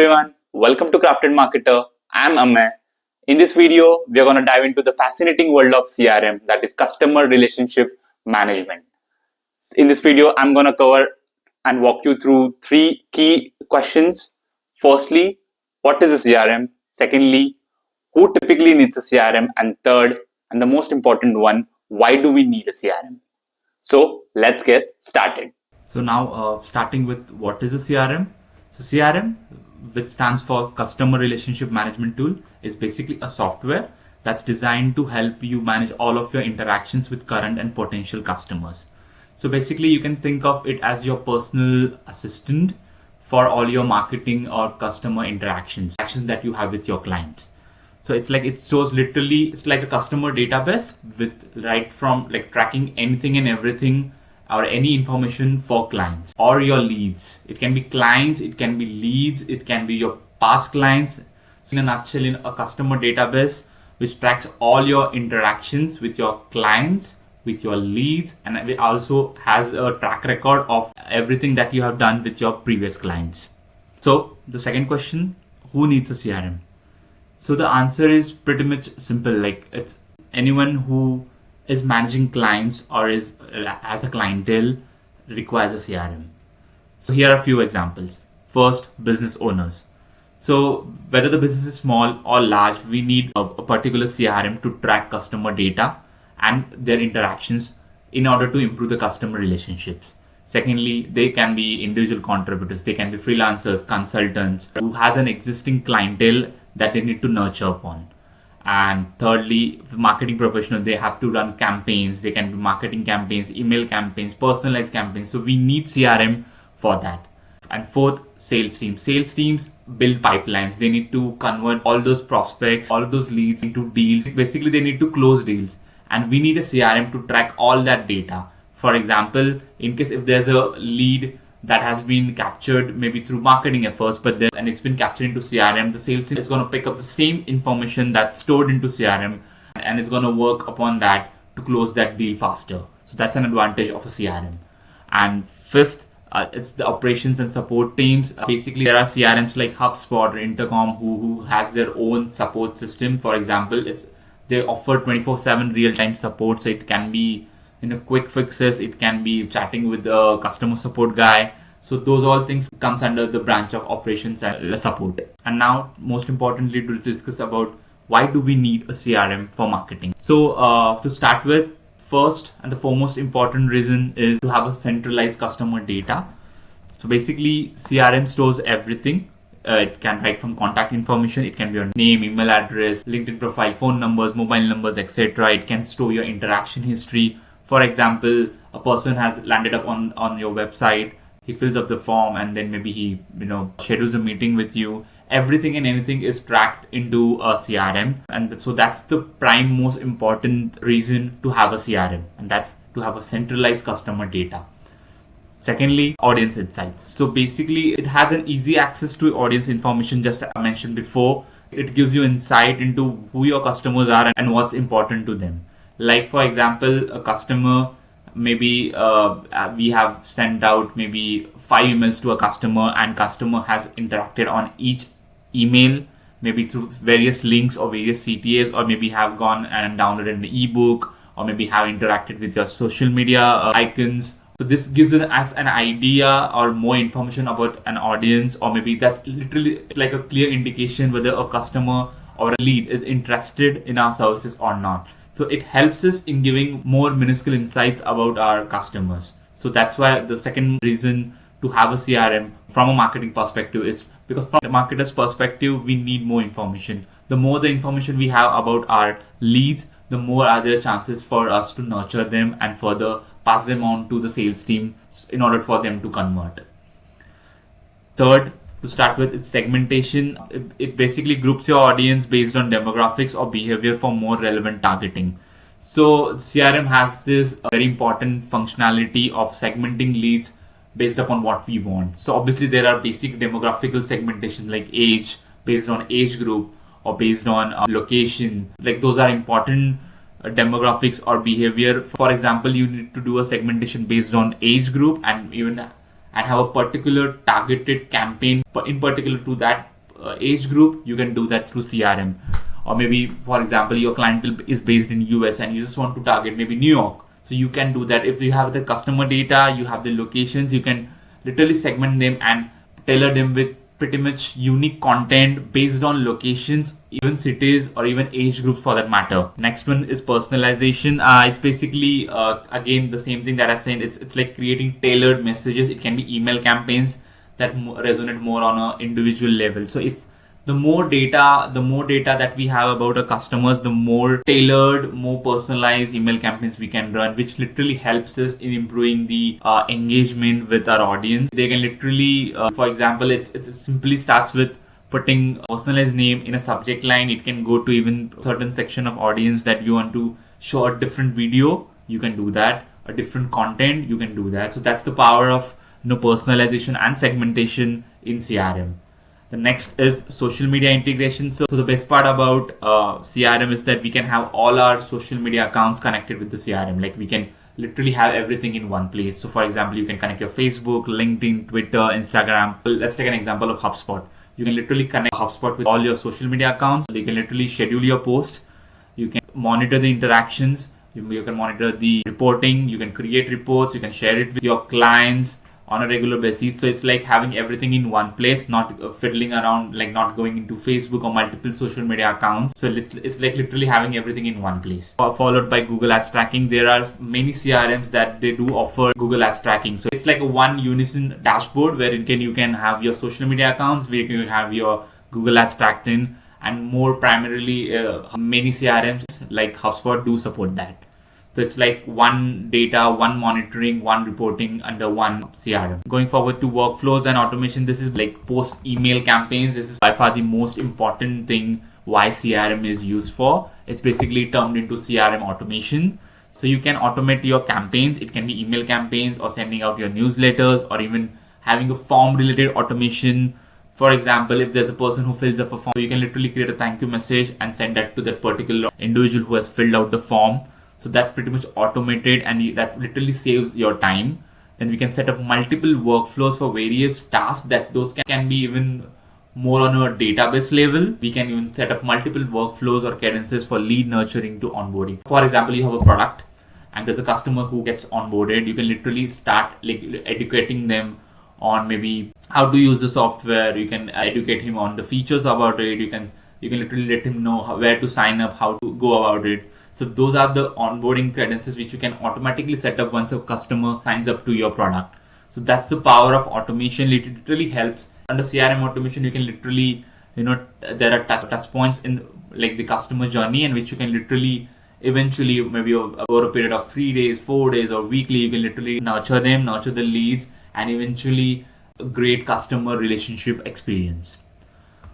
everyone, welcome to Crafted Marketer. I'm Amay. In this video, we are going to dive into the fascinating world of CRM, that is customer relationship management. In this video, I'm going to cover and walk you through three key questions. Firstly, what is a CRM? Secondly, who typically needs a CRM? And third, and the most important one, why do we need a CRM? So let's get started. So now starting with what is a CRM? So CRM, which stands for Customer Relationship Management Tool, is basically a software that's designed to help you manage all of your interactions with current and potential customers. So basically you can think of it as your personal assistant for all your marketing or customer interactions that you have with your clients. So it's like it's like a customer database with right from like tracking anything and everything or any information for clients or your leads. It can be clients, it can be leads, it can be your past clients. So in a nutshell, in a customer database which tracks all your interactions with your clients, with your leads, and it also has a track record of everything that you have done with your previous clients. So the second question, who needs a CRM? So the answer is pretty much simple. Like it's anyone who is managing clients or is as a clientele requires a CRM. So here are a few examples. First, business owners. So whether the business is small or large, we need a particular CRM to track customer data and their interactions in order to improve the customer relationships. Secondly, they can be individual contributors, they can be freelancers, consultants who has an existing clientele that they need to nurture upon. And thirdly, marketing professionals, they have to run campaigns. They can be marketing campaigns, email campaigns, personalized campaigns. So we need CRM for that. And fourth, sales teams. Sales teams build pipelines. They need to convert all those prospects, all of those leads into deals. Basically, they need to close deals. And we need a CRM to track all that data. For example, in case if there's a lead that has been captured maybe through marketing efforts, and it's been captured into CRM, the sales team is going to pick up the same information that's stored into CRM and is going to work upon that to close that deal faster. So that's an advantage of a CRM. And fifth, it's the operations and support teams. Basically, there are CRMs like HubSpot or Intercom who has their own support system. For example, they offer 24/7 real-time support. So it can be quick fixes, it can be chatting with a customer support guy. So those all things comes under the branch of operations and support. And now most importantly, to discuss about why do we need a CRM for marketing. So to start with, first and the foremost important reason is to have a centralized customer data. So basically CRM stores everything. It can write from contact information, it can be your name, email address, LinkedIn profile, phone numbers, mobile numbers, etc. It can store your interaction history. For example, a person has landed up on your website, he fills up the form and then maybe he schedules a meeting with you. Everything and anything is tracked into a CRM, and so that's the prime most important reason to have a CRM, and that's to have a centralized customer data. Secondly, audience insights. So basically it has an easy access to audience information, just as I mentioned before. It gives you insight into who your customers are and what's important to them. Like for example, a customer, maybe we have sent out maybe 5 emails to a customer, and customer has interacted on each email, maybe through various links or various CTAs, or maybe have gone and downloaded an ebook, or maybe have interacted with your social media icons. So this gives us an idea or more information about an audience, or maybe that's literally like a clear indication whether a customer or a lead is interested in our services or not. So it helps us in giving more minuscule insights about our customers. So that's why the second reason to have a CRM from a marketing perspective is because from the marketer's perspective, we need more information. The more the information we have about our leads, the more are there chances for us to nurture them and further pass them on to the sales team in order for them to convert. Third, to start with, it's segmentation. It basically groups your audience based on demographics or behavior for more relevant targeting. So CRM has this very important functionality of segmenting leads based upon what we want. So obviously there are basic demographical segmentation like age, based on age group, or based on location. Like those are important demographics or behavior. For example, you need to do a segmentation based on age group and even and have a particular targeted campaign in particular to that age group, you can do that through CRM. Or maybe, for example, your client is based in US and you just want to target maybe New York. So you can do that. If you have the customer data, you have the locations, you can literally segment them and tailor them with pretty much unique content based on locations, even cities, or even age groups for that matter. Next one is personalization. It's basically again the same thing that I said. It's like creating tailored messages. It can be email campaigns that resonate more on an individual level. So if the more data that we have about our customers, the more tailored, more personalized email campaigns we can run, which literally helps us in improving the engagement with our audience. They can literally, for example, it simply starts with putting a personalized name in a subject line. It can go to even certain section of audience that you want to show a different video. You can do that. A different content. You can do that. So that's the power of personalization and segmentation in CRM. The next is social media integration. So the best part about CRM is that we can have all our social media accounts connected with the CRM. Like we can literally have everything in one place. So for example, you can connect your Facebook, LinkedIn, Twitter, Instagram. Let's take an example of HubSpot. You can literally connect HubSpot with all your social media accounts. You can literally schedule your post. You can monitor the interactions. You can monitor the reporting. You can create reports. You can share it with your clients on a regular basis. So it's like having everything in one place, not fiddling around, like not going into Facebook or multiple social media accounts. So it's like literally having everything in one place. Followed by Google Ads tracking. There are many CRMs that they do offer Google Ads tracking. So it's like a one unison dashboard where you can have your social media accounts, where you can have your Google Ads tracked in, and more primarily many CRMs like HubSpot do support that. So it's like one data, one monitoring, one reporting under one CRM. Going forward to workflows and automation, this is like post email campaigns. This is by far the most important thing why CRM is used for. It's basically termed into CRM automation. So you can automate your campaigns. It can be email campaigns or sending out your newsletters or even having a form related automation. For example, if there's a person who fills up a form, you can literally create a thank you message and send that to that particular individual who has filled out the form. So that's pretty much automated and that literally saves your time. Then we can set up multiple workflows for various tasks that those can be even more on a database level. We can even set up multiple workflows or cadences for lead nurturing to onboarding. For example, you have a product and there's a customer who gets onboarded. You can literally start like educating them on maybe how to use the software. You can educate him on the features about it. You can literally let him know where to sign up, how to go about it. So those are the onboarding cadences which you can automatically set up once a customer signs up to your product. So that's the power of automation. It literally helps. Under CRM automation, you can literally, there are touch points in like the customer journey, and which you can literally eventually maybe over a period of 3 days, 4 days, or weekly, you can literally nurture the leads, and eventually a great customer relationship experience.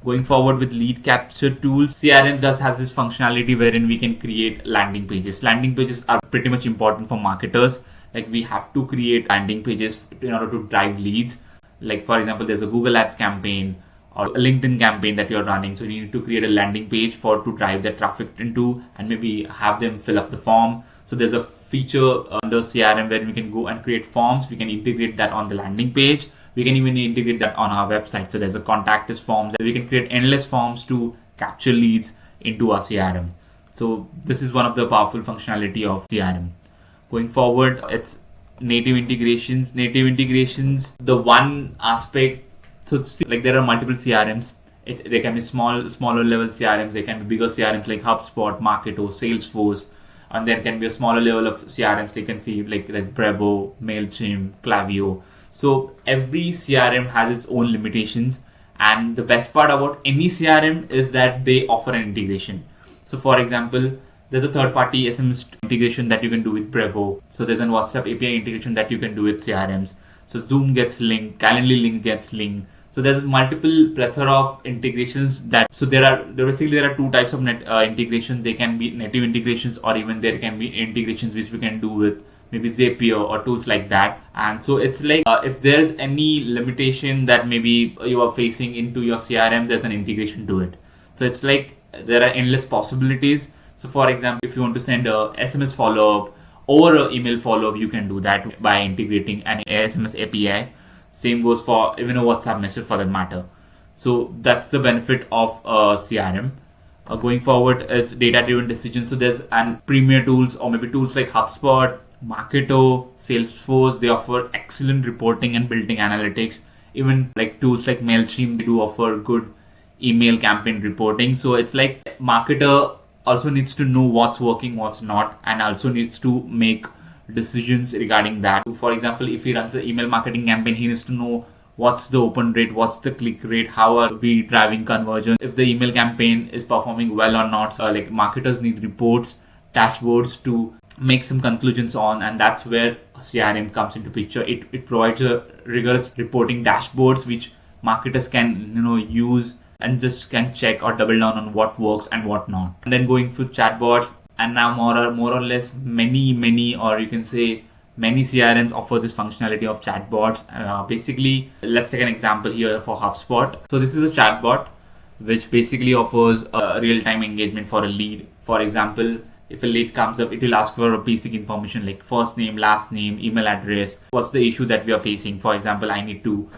Going forward with lead capture tools, CRM thus has this functionality wherein we can create landing pages. Landing pages are pretty much important for marketers. Like we have to create landing pages in order to drive leads. Like for example, there's a Google Ads campaign or a LinkedIn campaign that you're running. So you need to create a landing page to drive that traffic into and maybe have them fill up the form. So there's a feature under CRM where we can go and create forms. We can integrate that on the landing page. We can even integrate that on our website. So there's a contact us forms. We can create endless forms to capture leads into our CRM. So this is one of the powerful functionality of CRM. Going forward, it's native integrations. The one aspect. So like there are multiple CRMs. They can be smaller level CRMs. They can be bigger CRMs like HubSpot, Marketo, Salesforce. And there can be a smaller level of CRMs. You can see like Brevo, MailChimp, Klaviyo. So every CRM has its own limitations, and the best part about any CRM is that they offer an integration. So for example, there's a third-party SMS integration that you can do with Brevo. So there's a WhatsApp API integration that you can do with CRMs. So Zoom gets linked, Calendly link gets linked. So there's multiple plethora of integrations there are two types of integration. They can be native integrations, or even there can be integrations which we can do with maybe Zapier or tools like that. And so it's like if there's any limitation that maybe you are facing into your CRM, there's an integration to it. So it's like there are endless possibilities. So for example, if you want to send a SMS follow-up or an email follow-up, you can do that by integrating an SMS API. Same goes for even a WhatsApp message for that matter. So that's the benefit of CRM. Going forward is data-driven decisions. So there's premier tools or maybe tools like HubSpot, Marketo, Salesforce. They offer excellent reporting and building analytics. Even like tools like MailChimp, they do offer good email campaign reporting. So it's like marketer also needs to know what's working, what's not, and also needs to make decisions regarding that. For example, if he runs an email marketing campaign, he needs to know what's the open rate, what's the click rate, how are we driving conversion, if the email campaign is performing well or not. So like marketers need reports, dashboards to make some conclusions on, and that's where CRM comes into picture. It provides a rigorous reporting dashboards which marketers can use and just can check or double down on what works and what not. And then going through chatbots, and now more or less many or you can say many CRMs offer this functionality of chatbots. Basically, let's take an example here for HubSpot. So this is a chatbot which basically offers a real-time engagement for a lead. For example, if a lead comes up, it will ask for a basic information like first name, last name, email address, what's the issue that we are facing. For example, I need to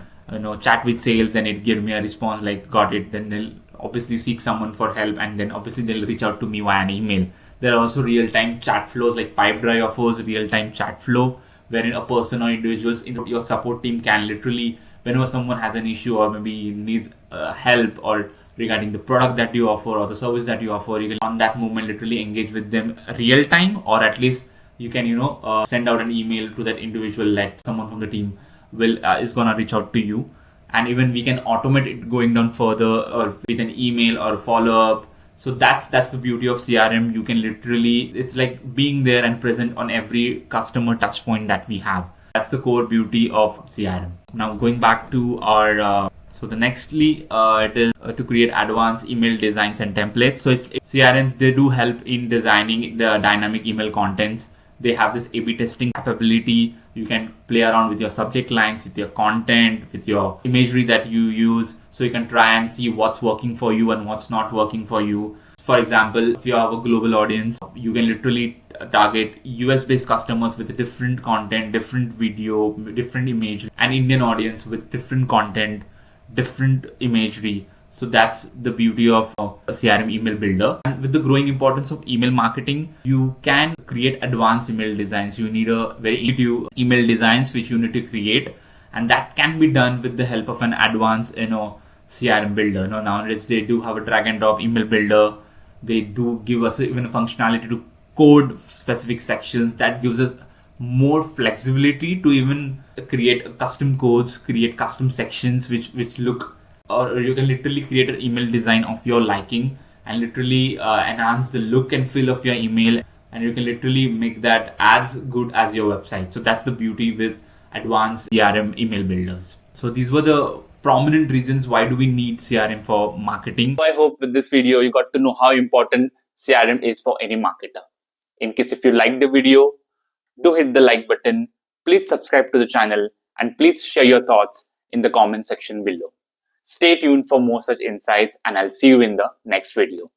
chat with sales, and it give me a response like got it. Then they'll obviously seek someone for help, and then obviously they'll reach out to me via an email. There are also real-time chat flows, like Pipedrive offers real-time chat flow wherein a person or individuals in your support team can literally, whenever someone has an issue or maybe needs help or regarding the product that you offer or the service that you offer, you can on that moment literally engage with them real time, or at least you can send out an email to that individual that someone from the team will is gonna reach out to you. And even we can automate it going down further or with an email or follow-up. So that's the beauty of CRM. You can literally, it's like being there and present on every customer touch point that we have. That's the core beauty of CRM. Now going back to our so the nextly it is to create advanced email designs and templates. So it's CRM, they do help in designing the dynamic email contents. They have this A/B testing capability. You can play around with your subject lines, with your content, with your imagery that you use. So you can try and see what's working for you and what's not working for you. For example, if you have a global audience, you can literally target US-based customers with different content, different video, different image, and Indian audience with different content, different imagery. So that's the beauty of a CRM email builder. And with the growing importance of email marketing, you can create advanced email designs. You need a very intuitive email designs which you need to create, and that can be done with the help of an advanced CRM builder. Nowadays they do have a drag and drop email builder. They do give us even a functionality to code specific sections that gives us more flexibility to even create custom codes, create custom sections which look, or you can literally create an email design of your liking and literally enhance the look and feel of your email, and you can literally make that as good as your website. So that's the beauty with advanced CRM email builders. So these were the prominent reasons why do we need CRM for marketing. So I hope with this video you got to know how important CRM is for any marketer. In case if you like the video, do hit the like button, please subscribe to the channel, and please share your thoughts in the comment section below. Stay tuned for more such insights, and I'll see you in the next video.